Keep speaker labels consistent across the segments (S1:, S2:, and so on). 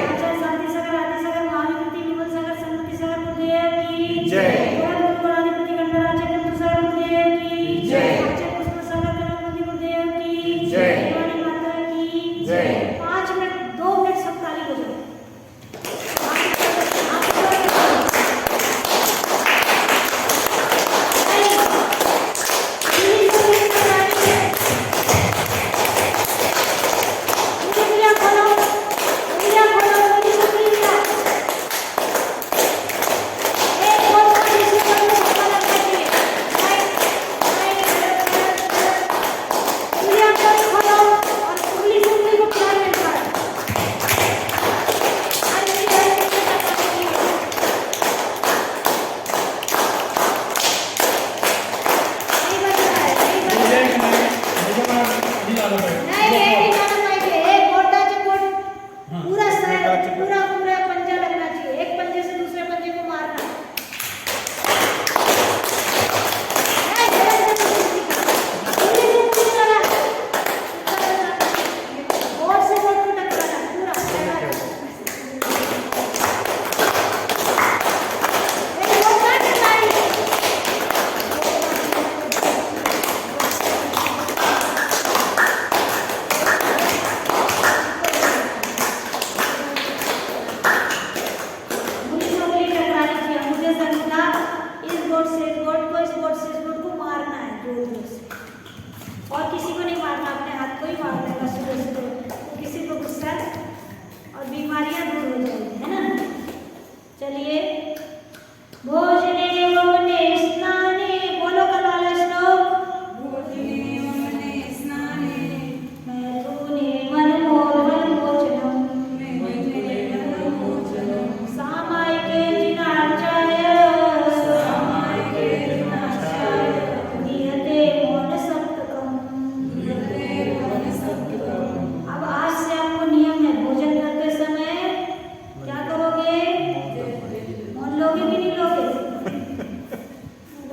S1: आचार्य शांति सागर आदि सागर महाविभूति विमल सागर संगति सागर गुरुदेव की
S2: जय।
S1: गणाधिपति गणराज्य बंधु सागर गुरुदेव की
S2: जय।
S1: आचार्य पुष्प सागर गणपति गुरुदेव की
S2: जय।
S1: देवानी माता की
S2: जय।
S1: 5 मिनट 2 मिनट सब ताली बजाओ। और किसी को नहीं मारना, अपने हाथ को ही मारना है सुबह सुबह, तो किसी को गुस्सा और बीमारियां दूर हो जाएगी, है ना। चलिए, भोजने वमने स्नाने, बोलो कल वाला श्लोक। भोजने वमने स्नाने मैथुने मनमोहनमोचनम सामायिके जिनार्चाय नियते मौन सप्तकम। अब आज से आपको नियम है, भोजन करते समय क्या करोगे? मौन लोगे कि नहीं लोगे?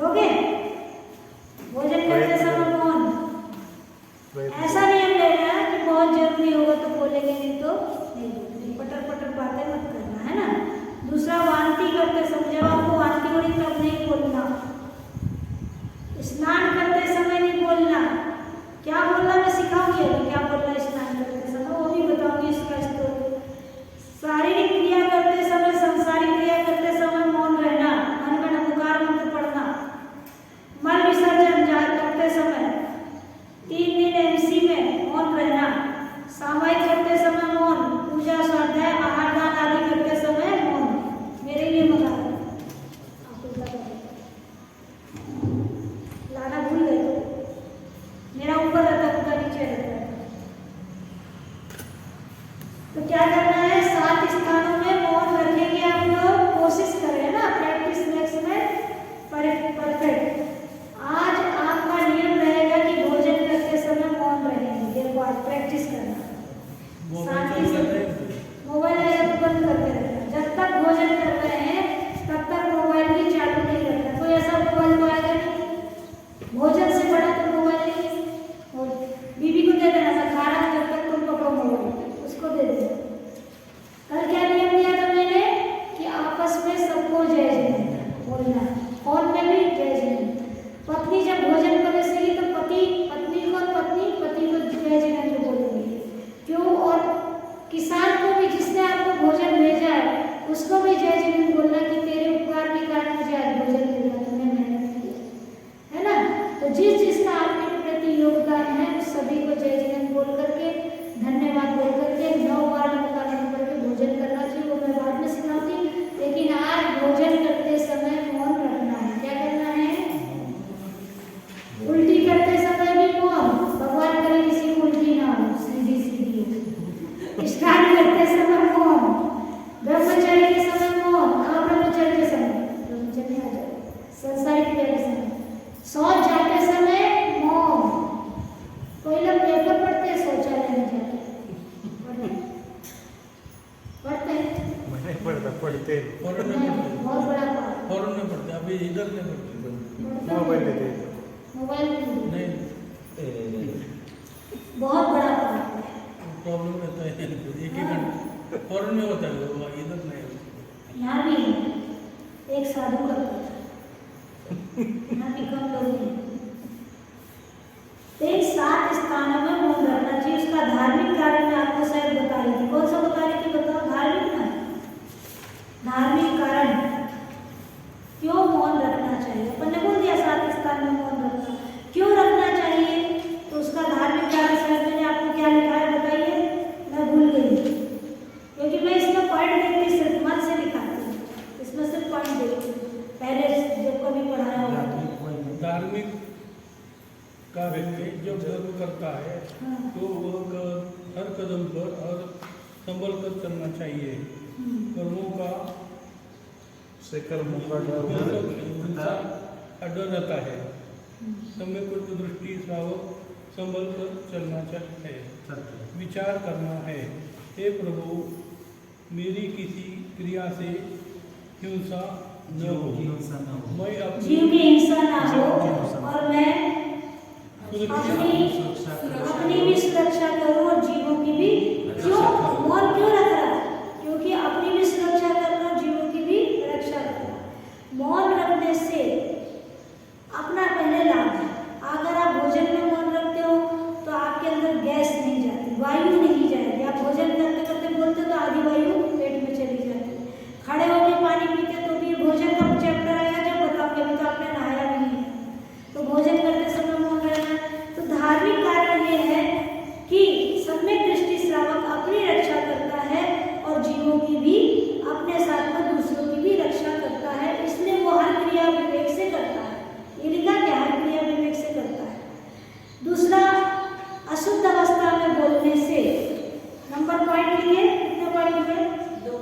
S1: लोगे? भोजन करते समय मौन। ऐसा नियम लेना है कि बहुत जरूरी होगा तो बोलेंगे, नहीं तो नहीं बोलेंगे। पटर पटर बातें मत करना, है ना। दूसरा, वांति करते समय, जब आपको वांति हो रही तब नहीं बोलना। स्नान करते समय नहीं बोलना। क्या बोलना मैं सिखाऊंगी अभी, क्या बोलना स्नान करते समय वो भी बताऊंगी इसका स्त्रोत। शारीरिक क्रिया करते समय, सांसारिक क्रिया करते समय मौन रहना, मन में नमोकार मंत्र पढ़ना। मल विसर्जन करते समय 3 दिन एमसी में मौन रहना। सामायिक करते समय मौन, पूजा स्वाध्याय आहार दान आदि करते समय मौन। मेरे लिए मंगा आप उल्टा कर दो। लाना भूल गए तो मेरा ऊपर रहता है, उनका नीचे रहता है। तो क्या करना है? 7 स्थानों में मौन रखेंगे आप लोग, कोशिश करें ना, प्रैक्टिस नेक्स्ट में परफेक्ट। आज आपका नियम रहेगा कि भोजन करते समय मौन रहेंगे। देर बाद प्रैक्टिस करना, शांति से मोबाइल बंद करके रखना। जब तक भोजन कर रहे हैं तब तक मोबाइल भी चालू नहीं करना। कोई ऐसा मोबाइल तो आएगा नहीं, भोजन से बड़ा तो मोबाइल नहीं। और बीबी को दे देना, सब खा रहा है जब तक तुम पकड़ो मोबाइल, उसको दे देना। कल क्या नियम दिया था मैंने कि आपस में सबको जय जिनेंद्र बोलना, फोन में भी जय जिनेंद्र। पत्नी जब भोजन कर रही तो पति पत्नी को, और पत्नी पति को जय जिनेंद्र बोलेंगे। क्यों? और किसान को भी, जिसने आपको भोजन भेजा है, उसको भी जय जिनेंद्र बोलना कि तेरे उपकार के कारण मुझे आज भोजन मिला, तुमने मेहनत की, है ना। तो जिस जिसका आपके प्रति योगदान है उस सभी को जय जिनेंद्र बोल करके, धन्यवाद बोल करके 9 बार नमस्कार करके भोजन करना चाहिए। वो मैं बाद में सिखाऊंगी, लेकिन आज भोजन करते समय मौन रखना है। क्या करना है? उल्टी करते समय भी मौन, भगवान करे किसी को उल्टी ना हो, सीधी सीधी। स्नान करते समय मौन, ब्रह्मचर्य के समय मौन, ब्रह्मचर्य के समय, ब्रह्मचर्य आ जाए, संसारिक क्रिया के समय, शौच जाते समय मौन। कोई लोग पेपर पढ़ते हैं शौचालय में जाके, पढ़ते हैं?
S2: पढ़ते
S1: बहुत बड़ा पाप।
S3: फौरन में पढ़ते, अभी इधर नहीं पढ़ते।
S2: मोबाइल लेते
S1: मोबाइल
S3: नहीं,
S1: बहुत बड़ा पाप है।
S3: प्रॉब्लम रहता है, एक ही घंटा फौरन में होता है वो, इधर नहीं होता।
S1: यहाँ भी है, एक साधु करता था, यहाँ भी कम लोग हैं। तो इन 7 स्थानों में मौन रखना चाहिए। उसका धार्मिक कारण मैं आपको शायद बता रही थी। कौन सा बता रही थी बताओ? धार्मिक ना, धार्मिक कारण क्यों मौन रखना चाहिए। अपन ने बोल दिया 7 स्थान में मौन रखना क्यों रखना चाहिए, तो उसका धार्मिक कारण शायद मैंने आपको क्या लिखा है बताइए, मैं भूल गई, क्योंकि मैं इसमें पॉइंट देखती सिर्फ मन से लिखाती हूँ, इसमें सिर्फ पॉइंट देखती हूँ, पहले जब कभी पढ़ाया होगा तो।
S3: धार्मिक का व्यक्ति जब कर्म करता है तो वह हर कदम पर और संभल कर चलना चाहिए। कर्मों का
S2: से कर्मों का
S3: डर रहता है, समय को दृष्टि श्रावक संभल कर चलना चाहिए, विचार करना है, हे प्रभु मेरी किसी क्रिया से हिंसा न हो, मैं अपनी
S1: जीव की हिंसा ना हो और मैं अपनी भी सुरक्षा करूं और जीवों की भी। क्यों मौन क्यों रख रहा है? क्योंकि अपनी भी सुरक्षा करना और जीवों की भी रक्षा करना। मौन रखने से अपना पहले लाभ है। अगर आप भोजन में मौन रखते हो तो आपके अंदर गैस नहीं जाती, वायु नहीं जाएगी। आप भोजन करते करते बोलते तो आधी वायु पेट में चली जाती है। खड़े होकर पानी पीते तो भी भोजन का चैप्टर आएगा जब बताओगे, अभी तो आपने नहाया भी नहीं है, तो भोजन करते समय मौन रहना। तो धार्मिक कारण ये है कि सम्यक दृष्टि श्रावक अपनी रक्षा करता है और जीवों की भी, अपने साथ में दूसरों की भी रक्षा करता है, इसलिए वो हर क्रिया विवेक से करता है। ये लिखा क्या? हर क्रिया विवेक से करता है। दूसरा, अशुद्ध अवस्था में बोलने से, नंबर पॉइंट लिखे, कितने पॉइंट लिखे? 2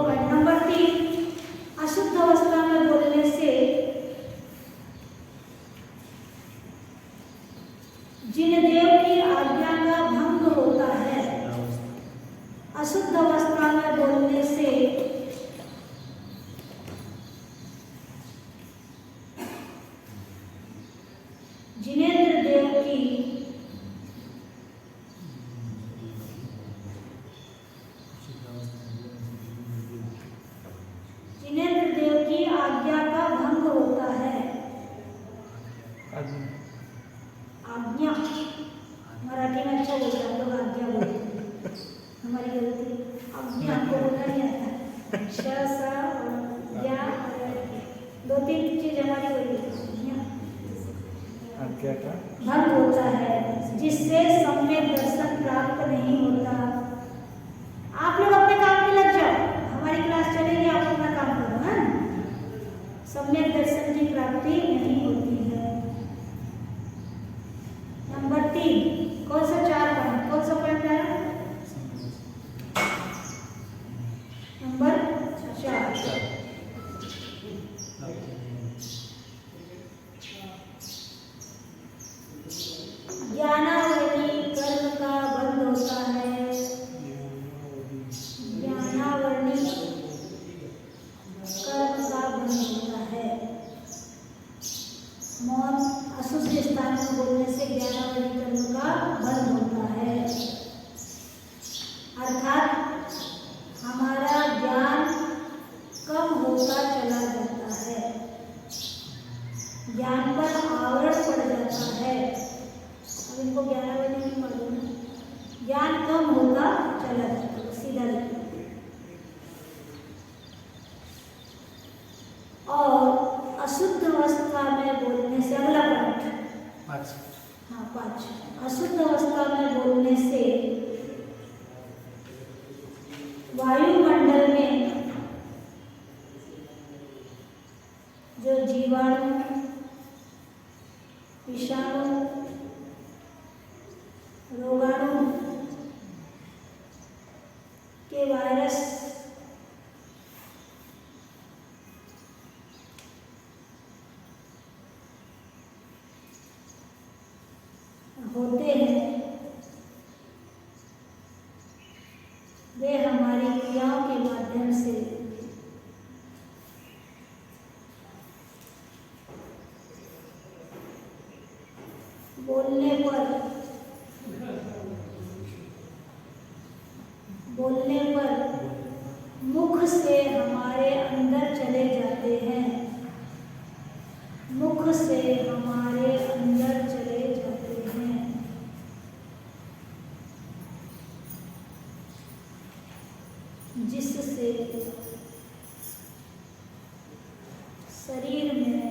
S1: पॉइंट। नंबर 3, अशुद्ध अवस्था में बोलने से जिन देव की आज्ञा का भंग होता है। अशुद्ध अवस्था में बोलने से जिनेंद्र देव की आज्ञा का भंग होता है। आज्ञा मराठी में अच्छा बोलता है, लोग आज्ञा बोलते हैं, हमारी गलती। आज्ञा को बोलना नहीं आता, श सा या 2-3 चीज हमारी बोली
S2: आज्ञा का
S1: भंग होता है, जिससे सम्यक दर्शन प्राप्त नहीं होता। आप लोग अपने काम में लग जाओ, हमारी क्लास चलेगी, आप अपना काम करो। है सम्यक दर्शन की प्राप्ति नहीं होती है। नंबर 3, कौन सा 4 पॉइंट, कौन सा पॉइंट आया? नंबर 4, ज्ञानावली कर्म का बंध होता है। ज्ञानावली कर्म का बंध होता है। मौन अशुद्ध स्थान में बोलने से ज्ञानावली कर्म का बंध होता है, अर्थात हमारा ज्ञान कम होता चला जाता है, ज्ञान पर आवरण पड़ जाता है। अब इनको ज्ञानावली नहीं पढ़ ना, ज्ञान कम होता चला जाता है, सीधा लिखो। और अशुद्ध अवस्था में बोलने से, अगला पॉइंट 5, हाँ 5, अशुद्ध अवस्था में बोलने से वायुमंडल में जो जीवाणु, विषाणु, रोगाणु के वायरस होते हैं, वे हमारी क्रियाओं के माध्यम से बोलने पर अंदर चले जाते हैं, मुख से हमारे अंदर चले जाते हैं। जिससे शरीर में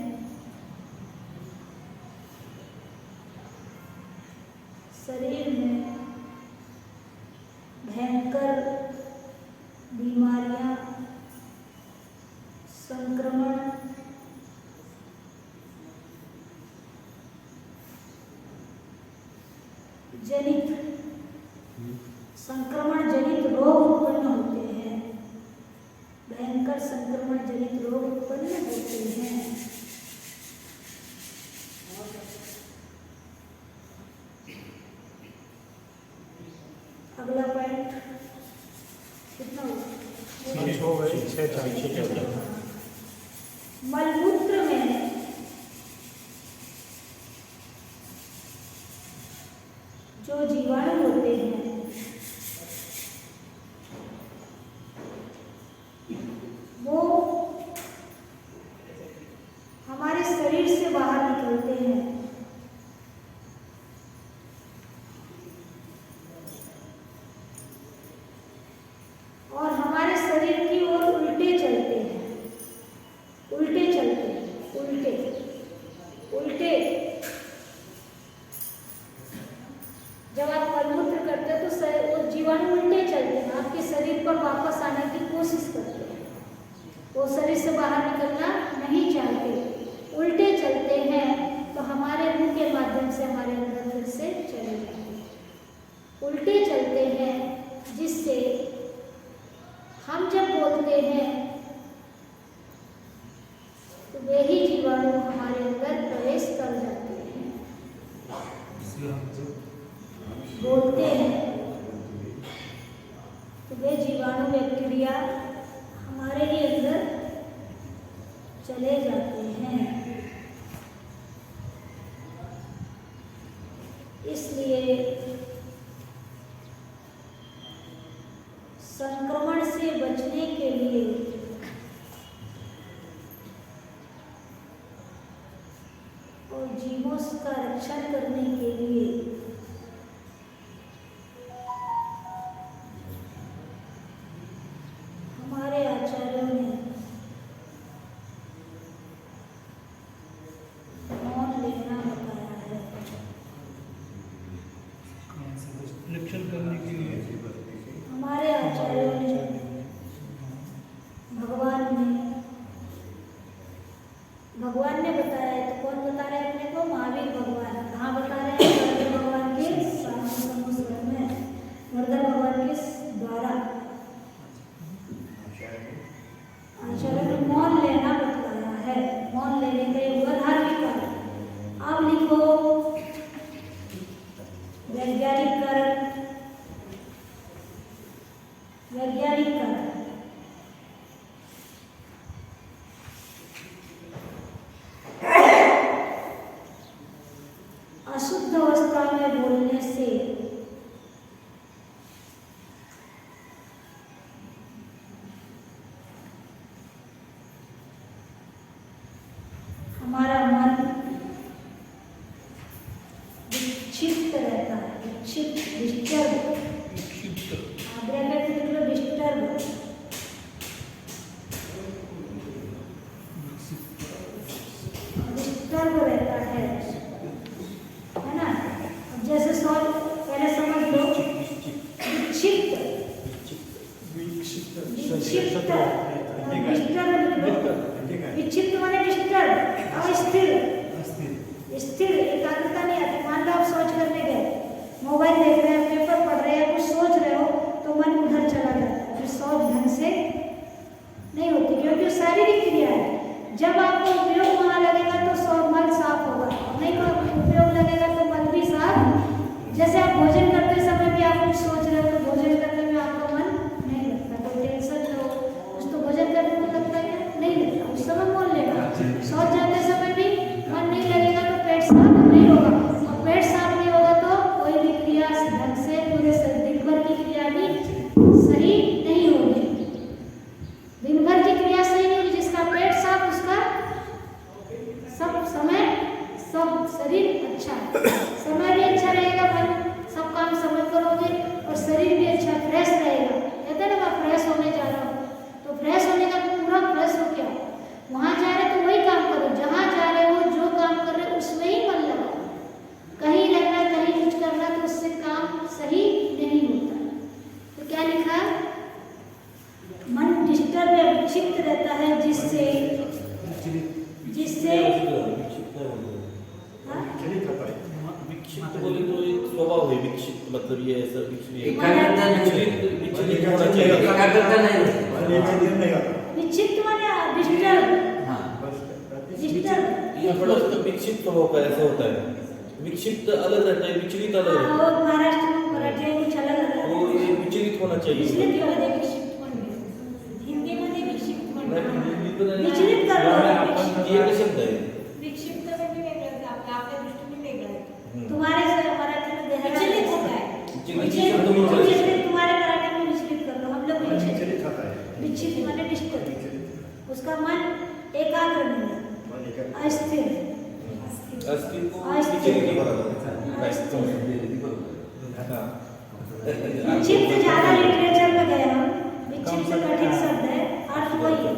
S1: भयंकर बीमारियां, संक्रमण जनित रोग उत्पन्न होते हैं, भयंकर संक्रमण जनित रोग उत्पन्न होते हैं। अगला पॉइंट कितना हुआ? मलमूत्र में जो जीवाणु होते हैं वो हमारे शरीर से बाहर निकलते हैं और हमारे शरीर की ओर उल्टे चलते हैं। जब आप मलमूत्र करते हैं तो वो जीवाणु उल्टे चलते हैं, आपके शरीर पर वापस आने की कोशिश करते हैं, वो शरीर से बाहर निकलना नहीं चाहते, उल्टे चलते हैं। तो हमारे मुंह के माध्यम से हमारे अंदर फिर से चले जाते हैं, उल्टे चलते हैं, जिससे हम जब बोलते हैं तो वही जीवाणु हमारे अंदर प्रवेश कर जाते हैं। बोलते हैं तो वे जीवाणु बैक्टीरिया हमारे ही अंदर चले जाते हैं। इसलिए संक्रमण से बचने के लिए और जीवों का रक्षण करने के लिए हमारे आचार्यों ने मौन लेना बताया है।
S3: रक्षण करने के लिए
S1: हमारे आचार्यों ने भगवान ने बताया है। तो कौन बता रहे हैं अपने को? महावीर भगवान। कहाँ बता रहे हैं? वर्धन भगवान के सामने में, वर्धन भगवान के द्वारा आचार्य ने मौन लेना बताया है। मौन लेने का ये हुआ धार्मिक कारण। अब लिखो वैज्ञानिक कारण। अशुद्ध अवस्था में बोलने से हमारा मन विक्षिप्त रहता है। डिस्टर्ब रहता है ना। अब जैसे पहले समझ लो, विक्षिप्त माने डिस्टर्ब, स्थिर एकाग्रता नहीं आती। मान लो आप सोच करने गए, मोबाइल देख रहे हैं, पेपर पढ़ रहे हैं, कुछ सोच रहे हो तो मन उधर चला जाता है, फिर सोच ढंग से नहीं होती, क्योंकि शारीरिक क्रिया है। जब आपको उपयोग वहाँ लगेगा तो मन साफ होगा, नहीं को उपयोग लगेगा तो मन भी साफ। जैसे आप भोजन करते समय भी आप कुछ सोच रहे हो तो भोजन करने में आपका मन नहीं लगता। कोई टेंशन हो कुछ तो भोजन करने में लगता है, नहीं लगता, उस समय मन लेगा। सोच जाते समय भी मन नहीं लगेगा तो पेट साफ नहीं होगा, और पेट साफ नहीं होगा तो कोई भी क्रिया ढंग से पूरे दिन भर की क्रिया भी सही नहीं होगी। दिन भर की क्रिया सही नहीं होगी, मन डिस्टर्ब या विक्षिप्त रहता है, जिससे हाँ?
S4: विक्षिप्त बोले तो एक स्वभाव है विक्षिप्त, मतलब ये ऐसा विक्षिप्त
S5: एकाग्रता नहीं
S4: विचलित होना चाहिए।
S5: एकाग्रता नहीं होती।
S1: विक्षिप्त माने डिस्टर्ब,
S5: हाँ
S1: डिस्टर्ब।
S4: ये थोड़ा विक्षिप्त स्वभाव का ऐसा होता है, विक्षिप्त अलग रहता है, विचलित अलग रहता
S1: और महाराष्ट्र में मराठी कुछ अलग
S4: है, वो ये विचलित होना चाहिए।
S1: विचलित मध्ये विक्षिप्त म्हणजे हिंदीमध्ये विक्षिप्त म्हणजे
S4: विचलित
S1: विचलित करतो.
S4: ये एक शब्द है।
S6: विक्षिप्त म्हणजे वेगळं आहे, आपल्या दृष्टीने वेगळं आहे.
S1: तुम्हारे मराठी में
S6: विचलित होता है.
S1: विचलित तुम्हारे मराठी में विचलित कर लो, हम लोग विचलित विचलित माने डिस्टर्ब, उसका मन एकाग्र नहीं है, अस्थिर
S4: अस्थिर को
S1: अस्थिर।
S4: विचलित ही बोला जाता है।
S1: विक्षिप्त ज्यादा लिटरेचर में गए हम, विक्षिप्त कठिन शब्द है, अर्थ वही है,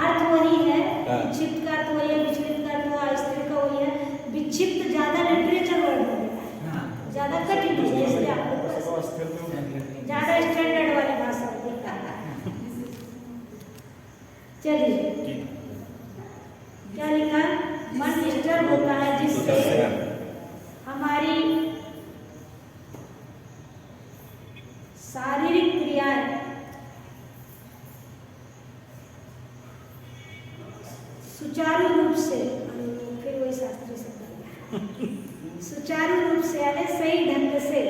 S1: अर्थ वही है, विक्षिप्त का अर्थ वही है, विचलित का अर्थ वही है, अस्थिर का वही है। विक्षिप्त ज्यादा लिटरेचर वर्ड है, ज्यादा कठिन है, इसलिए आपको ज्यादा स्टैंडर्ड वाली भाषा होती है। चलिए क्या लिखा, मन डिस्टर्ब होता है, जिससे हमारी शारीरिक क्रियाएं सुचारू रूप से, फिर वही शास्त्रीय शब्द आ गया, सुचारू रूप से यानी सही ढंग से,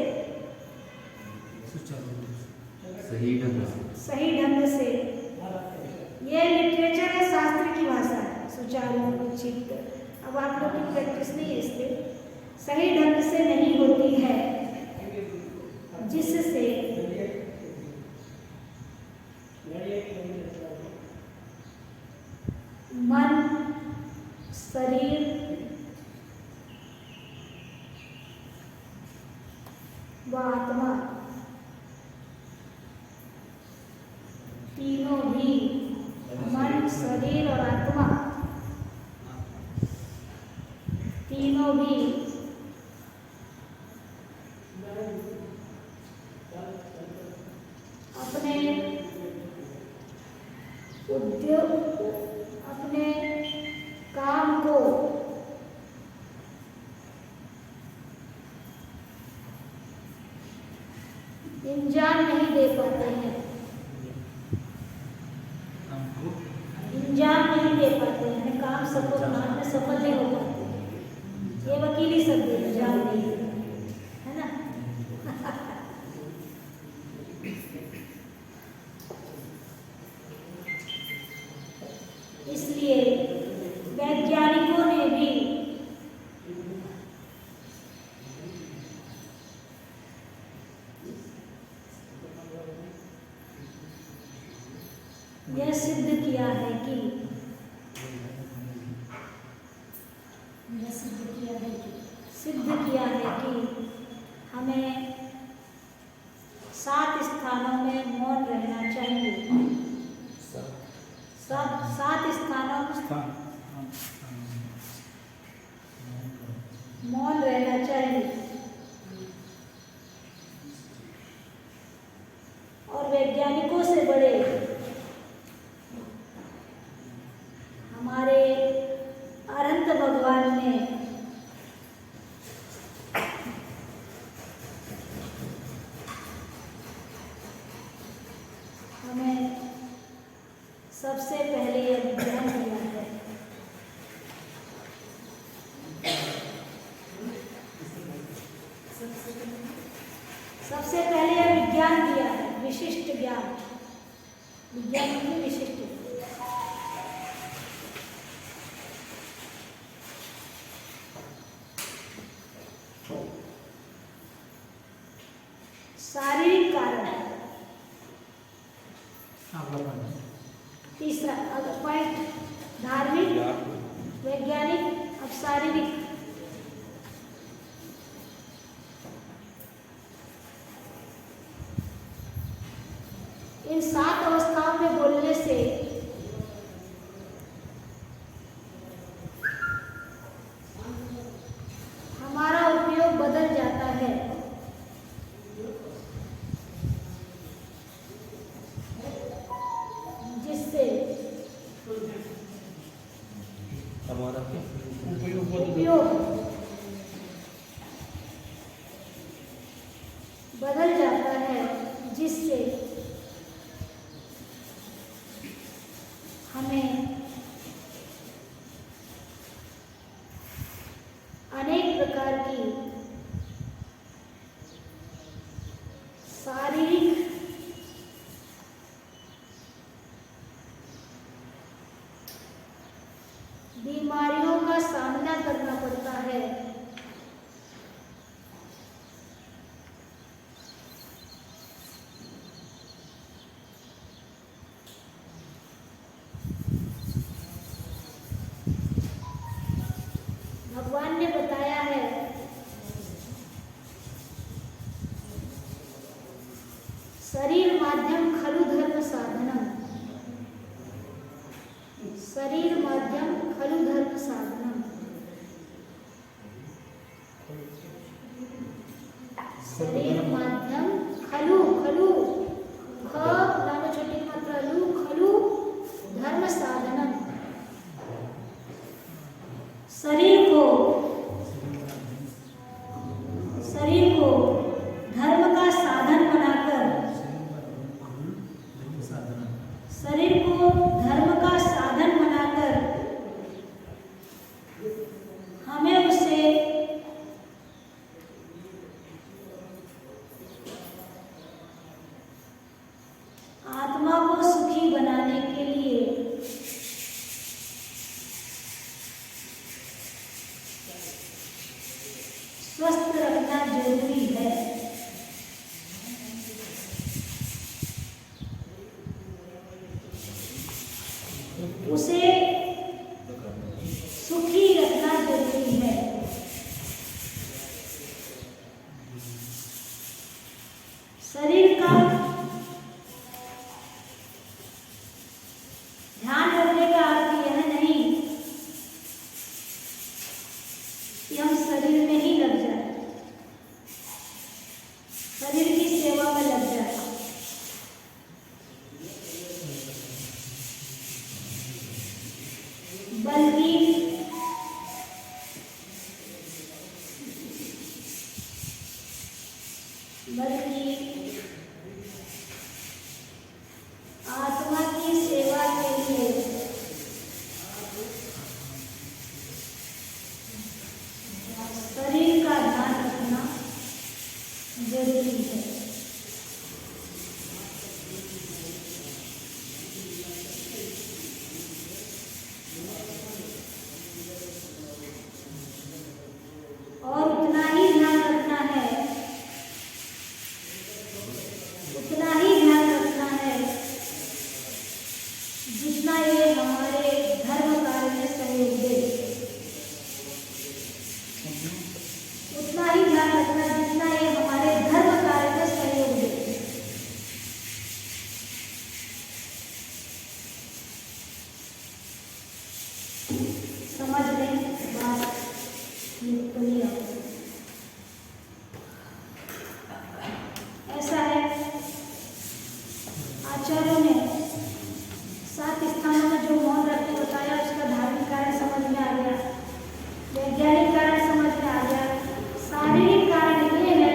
S5: सही ढंग से
S1: सही ढंग से, ये लिटरेचर है, शास्त्र की भाषा है, सुचारू उचित। अब आप लोग की प्रैक्टिस नहीं है, इसलिए सही ढंग से नहीं होती है, जिससे मन, शरीर, व आत्मा तीनों भी, मन, शरीर और आत्मा तीनों भी अपने उद्योग, अपने काम को इंजाम नहीं दे पाते हैं, इंजाम नहीं दे पाते हैं, काम सफल में सफल नहीं हो पाते। ये वकीली शब्द है, इंजाम नहीं है ना। इसलिए वैज्ञानिकों ने भी यह सिद्ध किया है कि हमें 7 स्थानों में मौन रहना चाहिए। 7 स्थानों में मौन रहना चाहिए, और वैज्ञानिकों से बड़े हमारे अनंत भगवान ने हमें सबसे पहले यह विज्ञान दिया है। सबसे पहले यह विज्ञान दिया है, विशिष्ट ज्ञान, विज्ञान में विशिष्ट। शारीरिक कारण, तीसरा अगर पॉइंट धार्मिक, वैज्ञानिक, अब शारीरिक। इन 7 अवस्थाओं में बोलने से हमारा उपयोग बदल जाता है। माध्यम खलु धर्म साधनम। शरीर माध्यम खलु धर्म साधनम। शरीर माध्यम खलु खलु ख लाम छोटी मात्रा लु खलु धर्म साधनम। शरीर को धर्म का साधन बनाकर, शरीर को धर्म का साधन बनाकर हमें उसे आत्मा को सुखी बनाने के लिए स्वस्थ रखना जरूरी है। उसे सुखी रखना जरूरी है। शरीर का ध्यान रखने का अर्थ यह नहीं कि हम शरीर में ही लग जाए, शरीर की सेवा में लग जाए। बल्कि आत्मा की सेवा के लिए शरीर का ध्यान रखना जरूरी है। और उतना ही ध्यान रखना है, उतना ही ध्यान रखना है जितना ये हमारे धर्म कार्य में सहयोग दे। उतना ही ध्यान रखना जितना ये हमारे धर्म कार्य में सहयोग दे। समझ लें बात क्लियर। ऐसा है, आचार्यों ने 7 स्थानों में जो मौन रखने बताया उसका धार्मिक कारण समझ में आ गया, वैज्ञानिक कारण समझ में आ गया। शारीरिक कारण ये है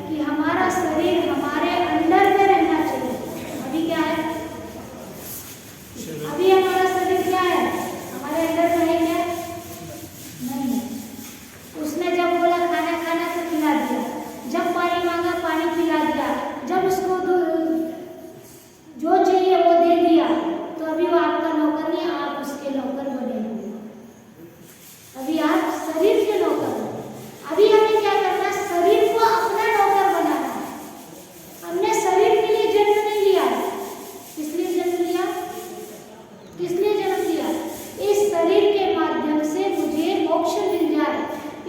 S1: कि हमारा शरीर हमारे अंदर में रहना चाहिए। अभी क्या है? अभी हमारा शरीर क्या है? हमारे अंदर में है क्या? नहीं। उसने जब बोला खाना खाना तो खिला दिया, जब पानी मांगा पानी पिला दिया, जब उसको जो चाहिए वो दे दिया, तो अभी वो आपका नौकर नहीं, आप उसके नौकर बने हुए। अभी आप शरीर के नौकर हो। अभी हमें क्या करना? शरीर को अपना नौकर बनाना है। हमने शरीर के लिए जन्म नहीं लिया। किस लिए जन्म लिया? किस लिए जन्म लिया? इस शरीर के माध्यम से मुझे मोक्ष मिल जाए,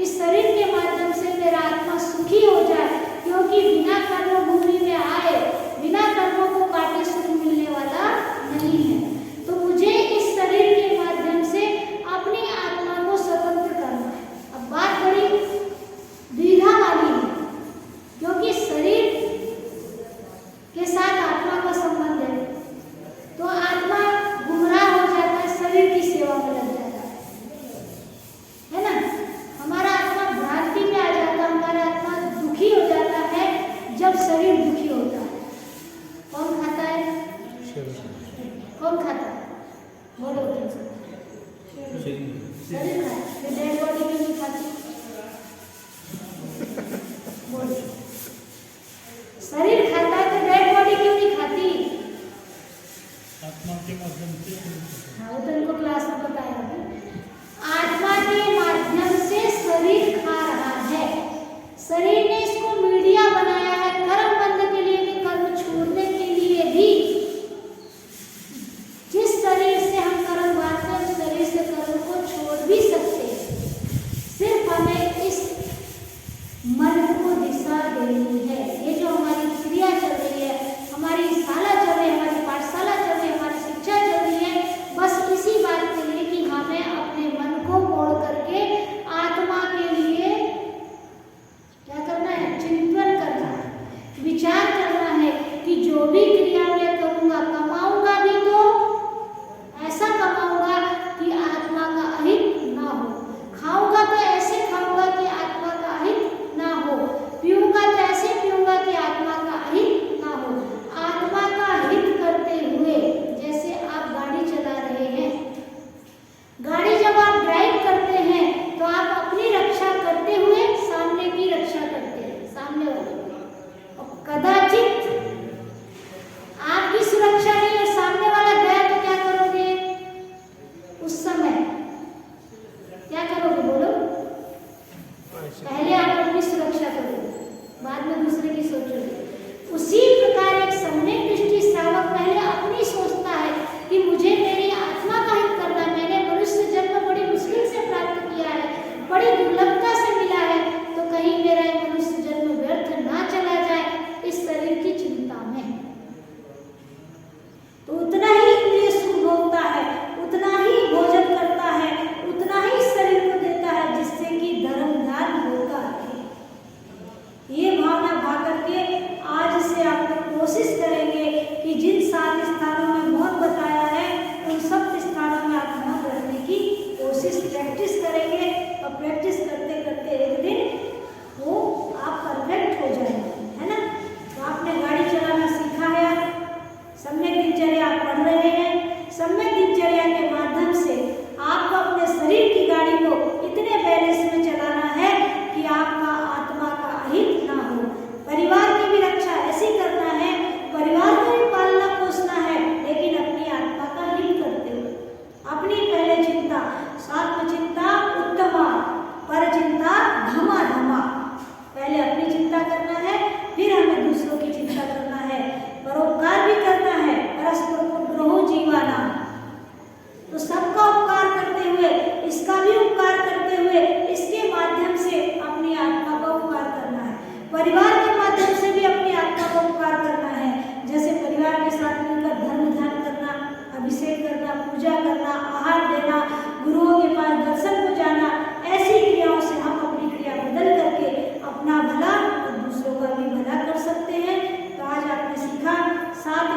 S1: इस शरीर के माध्यम से मेरा आत्मा सुखी हो जाए, क्योंकि बिना कर्म भूमि में आए, बिना कर्मों को काटे सुख मिलने वाला नहीं है। तो मुझे इस शरीर के माध्यम से अपनी आत्मा को स्वतंत्र करना है। अब बात बड़ी द्विधा वाली है, क्योंकि शरीर के साथ आत्मा का संबंध है, तो आत्मा गुमराह हो जाता है, शरीर की सेवा में लग जाता है ना। हमारा आत्मा भ्रांति में आ जाता है, हमारा आत्मा दुखी हो जाता है जब शरीर दुखी होता है। कौन खाता है? कौन खाता है? बोलो। शरीर खाता है। फिर डेड बॉडी क्यों नहीं खाती? बोलो। शरीर खाता है तो डेड बॉडी क्यों नहीं खाती?
S3: आत्मा के माध्यम से।
S1: हाँ, वो तो इनको क्लास में बताया अभी। आत्मा के माध्यम से शरीर खा रहा है। शरीर ने इसको मीडिया बनाया है कर्म बंध के लिए भी, कर्म छोड़ने के लिए भी। जिस शरीर से हम कर्म बांधते हैं उस शरीर से कर्म को छोड़ भी सकते हैं।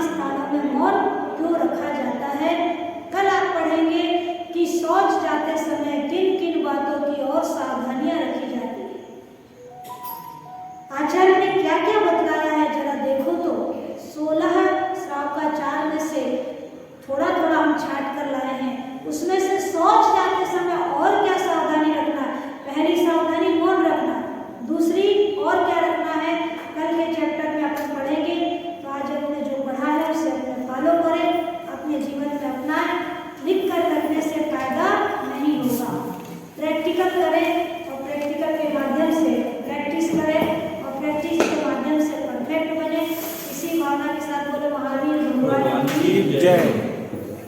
S1: स्थानों में मौन क्यों रखा जाता है। कल आप पढ़ेंगे कि शौच जाते समय किन किन बातों की और सावधानियां रखी जाती है। आचार्य ने क्या क्या बतलाया है जरा देखो तो। 16 श्राप का 4 में से थोड़ा थोड़ा हम छांट कर लाए हैं। उसमें से शौच जाते समय और क्या सावधानी रखना है। पहली सावधानी मौन रखना, दूसरी और क्या रखना है कल के चैप्टर में अपन पढ़ेंगे। तो आज हमने जो पढ़ा है उसे अपने फॉलो करें, अपने जीवन में अपनाएं। लिख कर रखने से फायदा नहीं होगा। प्रैक्टिकल करें और प्रैक्टिकल के माध्यम से प्रैक्टिस करें और प्रैक्टिस के माध्यम से परफेक्ट बने। इसी भावना के साथ बोले महावीर भगवान की
S2: जय।